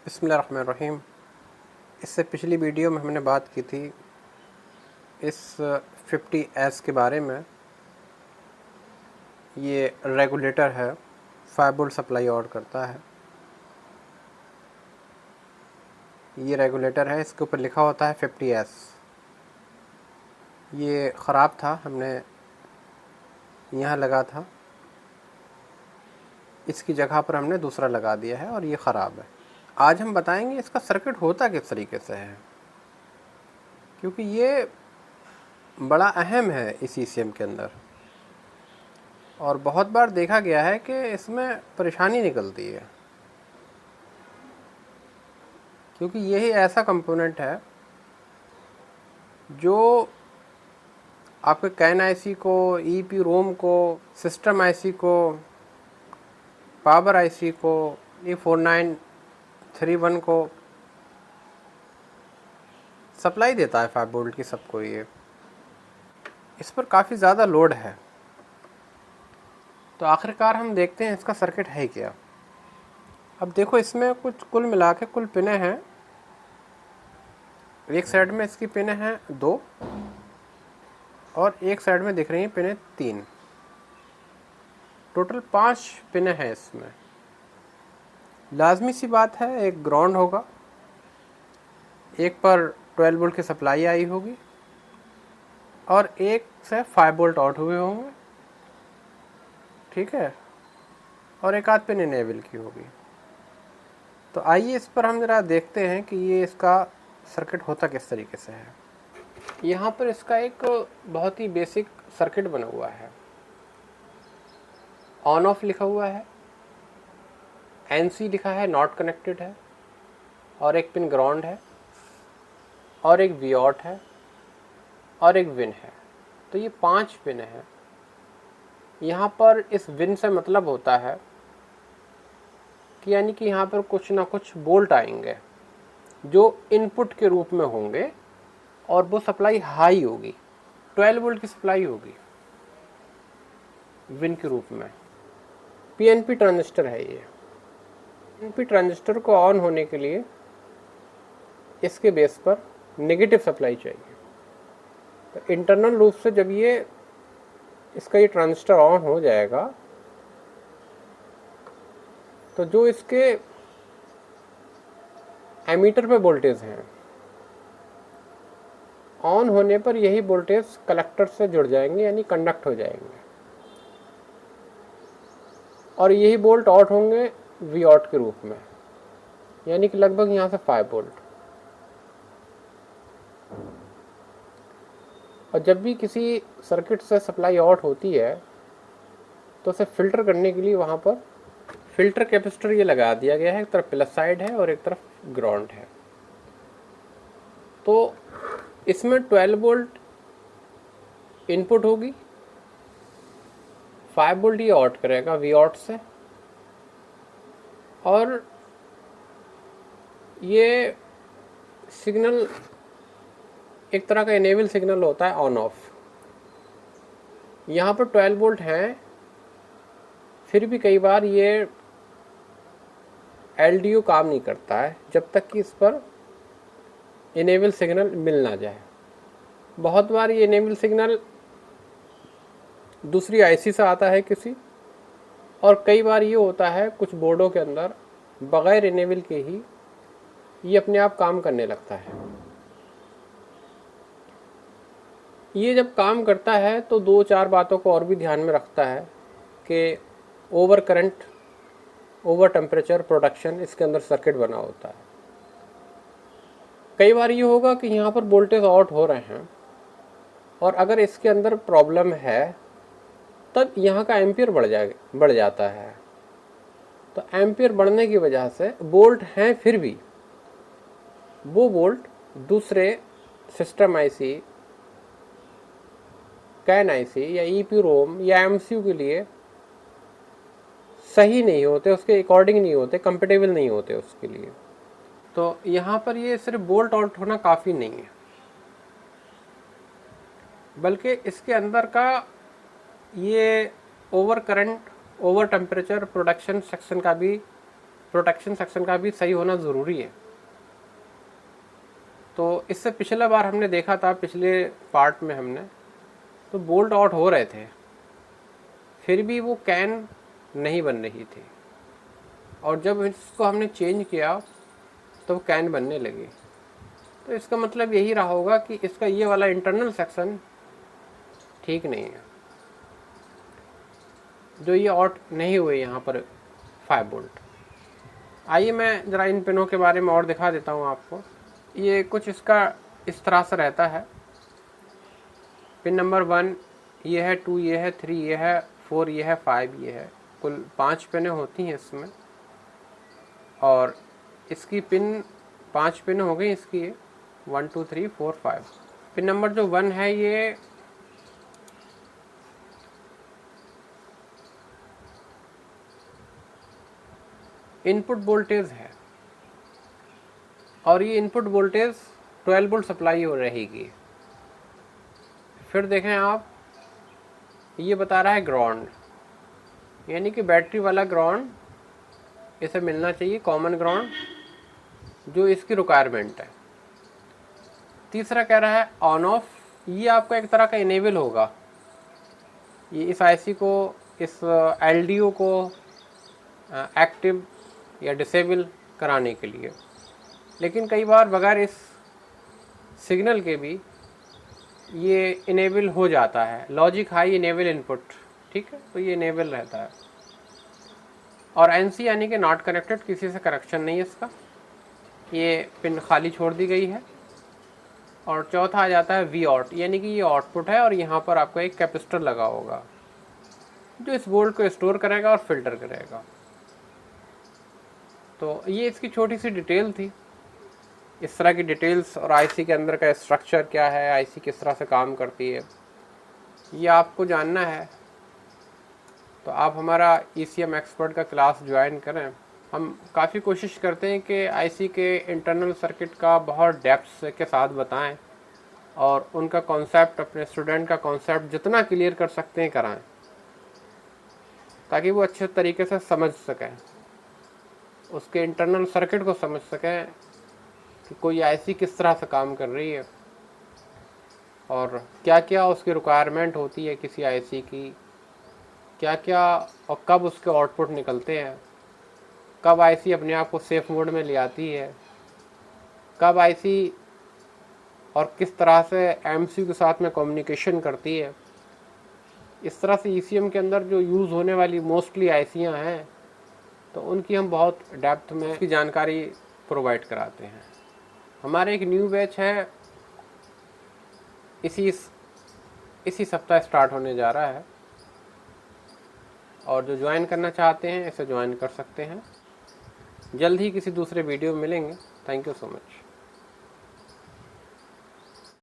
बिस्मिल्लाहिर्रहमानिर्रहीम। इससे पिछली वीडियो में हमने बात की थी इस 50S के बारे में। ये रेगुलेटर है, 5 वोल्ट सप्लाई ऑन करता है। ये रेगुलेटर है, इसके ऊपर लिखा होता है 50S। ये ख़राब था, हमने यहाँ लगा था, इसकी जगह पर हमने दूसरा लगा दिया है और ये ख़राब है। आज हम बताएंगे इसका सर्किट होता किस तरीके से है, क्योंकि ये बड़ा अहम है इस ECM के अंदर और बहुत बार देखा गया है कि इसमें परेशानी निकलती है, क्योंकि यही ऐसा कंपोनेंट है जो आपके कैन आईसी को, EEPROM को, सिस्टम आईसी को, पावर आईसी को, E4931 को सप्लाई देता है 5 वोल्ट की सबको। ये इस पर काफ़ी ज़्यादा लोड है। तो आखिरकार हम देखते हैं इसका सर्किट है क्या। अब देखो, इसमें कुछ कुल मिला के कुल पिनें हैं। एक साइड में इसकी पिनें हैं 2 और एक साइड में दिख रही हैं पिनें 3। टोटल 5 पिनें हैं इसमें। लाजमी सी बात है, एक ग्राउंड होगा, एक पर 12 वोल्ट की सप्लाई आई होगी और एक से 5 वोल्ट आउट हुए होंगे, ठीक है, और एक आध पिन इनेबल की होगी। तो आइए इस पर हम ज़रा देखते हैं कि ये इसका सर्किट होता किस तरीके से है। यहाँ पर इसका एक बहुत ही बेसिक सर्किट बना हुआ है। ऑन ऑफ लिखा हुआ है, NC लिखा है, नॉट कनेक्टेड है, और एक पिन ग्राउंड है, और एक Vout है, और एक विन है। तो ये 5 पिन है। यहाँ पर इस विन से मतलब होता है कि यानी कि यहाँ पर कुछ ना कुछ वोल्ट आएंगे जो इनपुट के रूप में होंगे और वो सप्लाई हाई होगी, 12 वोल्ट की सप्लाई होगी विन के रूप में। PNP ट्रांजिस्टर है ये। PNP ट्रांजिस्टर को ऑन होने के लिए इसके बेस पर नेगेटिव सप्लाई चाहिए। तो इंटरनल रूप से जब ये ट्रांजिस्टर ऑन हो जाएगा तो जो इसके एमीटर पे वोल्टेज हैं, ऑन होने पर यही वोल्टेज कलेक्टर से जुड़ जाएंगे, यानी कंडक्ट हो जाएंगे, और यही वोल्ट आउट होंगे Vout के रूप में, यानी कि लगभग यहाँ से 5 वोल्ट। और जब भी किसी सर्किट से सप्लाई आउट होती है तो उसे फिल्टर करने के लिए वहाँ पर फिल्टर कैपेसिटर ये लगा दिया गया है। एक तरफ प्लस साइड है और एक तरफ ग्राउंड है। तो इसमें 12 वोल्ट इनपुट होगी, 5 वोल्ट ये आउट करेगा Vout से, और ये सिग्नल एक तरह का इनेबल सिग्नल होता है, ऑन ऑफ। यहाँ पर 12 वोल्ट हैं, फिर भी कई बार ये LDO काम नहीं करता है जब तक कि इस पर इनेबल सिग्नल मिल ना जाए। बहुत बार ये इनेबल सिग्नल दूसरी IC से आता है किसी, और कई बार ये होता है कुछ बोर्डों के अंदर बगैर इनेबल के ही ये अपने आप काम करने लगता है। ये जब काम करता है तो 2-4 बातों को और भी ध्यान में रखता है कि over current, over temperature production इसके अंदर सर्किट बना होता है। कई बार ये होगा कि यहाँ पर वोल्टेज आउट हो रहे हैं और अगर इसके अंदर प्रॉब्लम है तब यहाँ का एम्पियर बढ़ जाता है। तो एम्पियर बढ़ने की वजह से वोल्ट हैं, फिर भी वो वोल्ट दूसरे सिस्टम IC, कैन IC या EEPROM या MCU के लिए सही नहीं होते, उसके अकॉर्डिंग नहीं होते, कंपेटेबल नहीं होते उसके लिए। तो यहाँ पर ये सिर्फ वोल्ट आउट होना काफ़ी नहीं है, बल्कि इसके अंदर का ये over current, over temperature production section का भी प्रोटेक्शन सेक्शन का भी सही होना ज़रूरी है। तो इससे पिछला बार हमने देखा था, पिछले पार्ट में हमने तो बोल्ट आउट हो रहे थे, फिर भी वो कैन नहीं बन रही थी, और जब इसको हमने चेंज किया तो वो कैन बनने लगी। तो इसका मतलब यही रहा होगा कि इसका ये वाला इंटरनल सेक्शन ठीक नहीं है, जो ये आउट नहीं हुए यहाँ पर 5 बोल्ट। आइए मैं ज़रा इन पिनों के बारे में और दिखा देता हूँ आपको। ये कुछ इसका इस तरह से रहता है। पिन नंबर 1 ये है, 2 ये है, 3 ये है, 4 ये है, 5 ये है। कुल 5 पिनें होती हैं इसमें, और इसकी पिन 5 पिन हो गई इसकी, 1 2 3 4 5। पिन नंबर जो 1 है ये इनपुट वोल्टेज है, और ये इनपुट वोल्टेज 12 वोल्ट सप्लाई हो रहेगी। फिर देखें आप, ये बता रहा है ग्राउंड, यानी कि बैटरी वाला ग्राउंड इसे मिलना चाहिए, कॉमन ग्राउंड जो इसकी रिक्वायरमेंट है। तीसरा कह रहा है ऑन ऑफ, ये आपका एक तरह का इनेबल होगा, ये इस आईसी को, इस एलडीओ को एक्टिव या डिसेबल कराने के लिए। लेकिन कई बार बगैर इस सिग्नल के भी ये इनेबल हो जाता है, लॉजिक हाई इनेबल इनपुट, ठीक है, तो ये इनेबल रहता है। और एनसी यानी कि नॉट कनेक्टेड, किसी से कनेक्शन नहीं है इसका, ये पिन खाली छोड़ दी गई है। और चौथा आ जाता है वी आउट, यानी कि ये आउटपुट है, और यहाँ पर आपको एक कैपेसिटर लगा होगा जो इस वोल्ट को स्टोर करेगा और फिल्टर करेगा। तो ये इसकी छोटी सी डिटेल थी, इस तरह की डिटेल्स, और आईसी के अंदर का स्ट्रक्चर क्या है, आईसी किस तरह से काम करती है, ये आपको जानना है तो आप हमारा ECM एक्सपर्ट का क्लास ज्वाइन करें। हम काफ़ी कोशिश करते हैं कि आईसी के इंटरनल सर्किट का बहुत डेप्थ के साथ बताएं, और उनका कॉन्सेप्ट, अपने स्टूडेंट का कॉन्सेप्ट जितना क्लियर कर सकते हैं कराएं, ताकि वो अच्छे तरीके से समझ सकें, उसके इंटरनल सर्किट को समझ सकें कि कोई आईसी किस तरह से काम कर रही है, और क्या क्या उसकी रिक्वायरमेंट होती है किसी आईसी की, क्या क्या और कब उसके आउटपुट निकलते हैं, कब आईसी अपने आप को सेफ मोड में ले आती है, कब आईसी और किस तरह से एमसीयू के साथ में कम्युनिकेशन करती है। इस तरह से ECM के अंदर जो यूज़ होने वाली मोस्टली आईसियाँ हैं, तो उनकी हम बहुत डेप्थ में की जानकारी प्रोवाइड कराते हैं। हमारे एक न्यू बैच है, इसी सप्ताह स्टार्ट होने जा रहा है, और जो ज्वाइन करना चाहते हैं इसे ज्वाइन कर सकते हैं। जल्द ही किसी दूसरे वीडियो में मिलेंगे। Thank you so much.